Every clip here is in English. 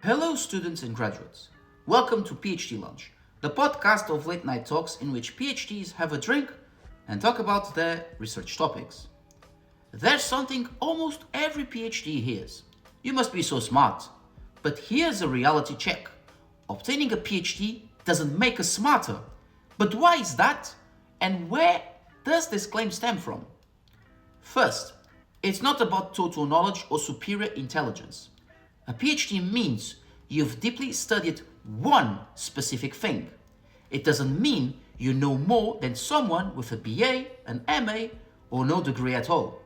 Hello, students and graduates. Welcome to PhD Lunch, the podcast of late night talks in which PhDs have a drink and talk about their research topics. There's something almost every PhD hears. You must be so smart. But here's a reality check. Obtaining a PhD doesn't make us smarter. But why is that? And where does this claim stem from? First, it's not about total knowledge or superior intelligence. A PhD means you've deeply studied one specific thing. It doesn't mean you know more than someone with a BA, an MA, or no degree at all.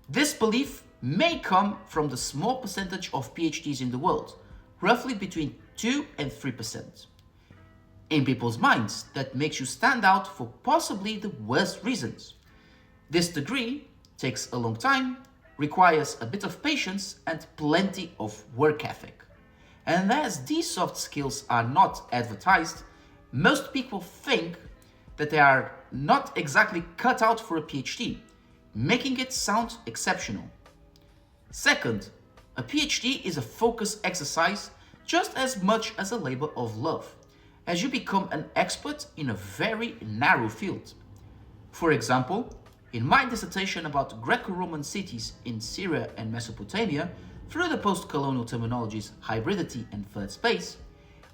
This belief may come from the small percentage of PhDs in the world, roughly between 2 and 3%. In people's minds, that makes you stand out for possibly the worst reasons. This degree takes a long time, requires a bit of patience and plenty of work ethic. And as these soft skills are not advertised, most people think that they are not exactly cut out for a PhD, making it sound exceptional. Second, a PhD is a focus exercise just as much as a labor of love, as you become an expert in a very narrow field. For example, in my dissertation about Greco-Roman cities in Syria and Mesopotamia, through the post-colonial terminologies hybridity and third space,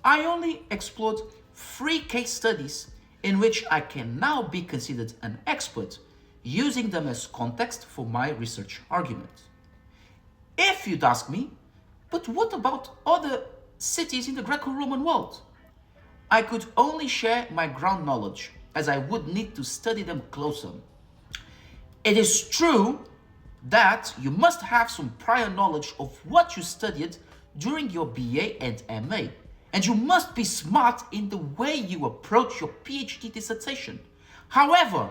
I only explored 3 case studies in which I can now be considered an expert, using them as context for my research argument. If you'd ask me, but what about other cities in the Greco-Roman world? I could only share my ground knowledge, as I would need to study them closer. It is true that you must have some prior knowledge of what you studied during your BA and MA, and you must be smart in the way you approach your PhD dissertation. However,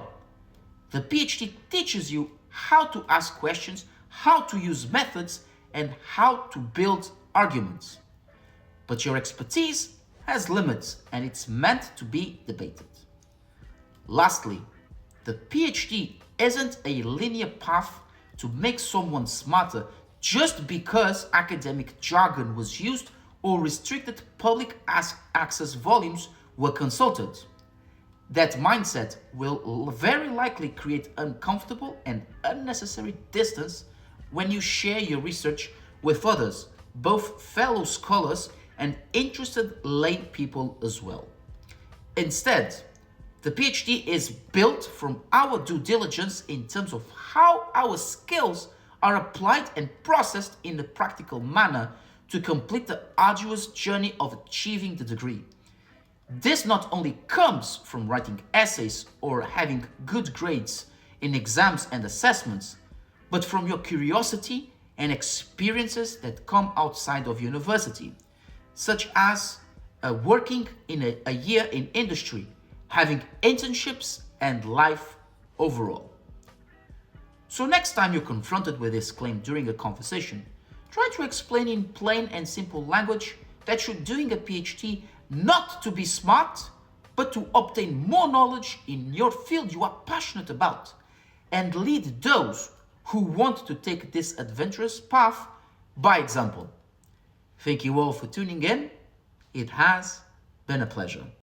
the PhD teaches you how to ask questions, how to use methods, and how to build arguments. But your expertise has limits, and it's meant to be debated. Lastly, the PhD isn't a linear path to make someone smarter just because academic jargon was used or restricted public access volumes were consulted. That mindset will very likely create uncomfortable and unnecessary distance when you share your research with others, both fellow scholars and interested lay people as well. Instead, the PhD is built from our due diligence in terms of how our skills are applied and processed in a practical manner to complete the arduous journey of achieving the degree. This not only comes from writing essays or having good grades in exams and assessments, but from your curiosity and experiences that come outside of university, such as working in a year in industry, having internships, and life overall. So next time you're confronted with this claim during a conversation, try to explain in plain and simple language that you're doing a PhD not to be smart, but to obtain more knowledge in your field you are passionate about, and lead those who want to take this adventurous path by example. Thank you all for tuning in. It has been a pleasure.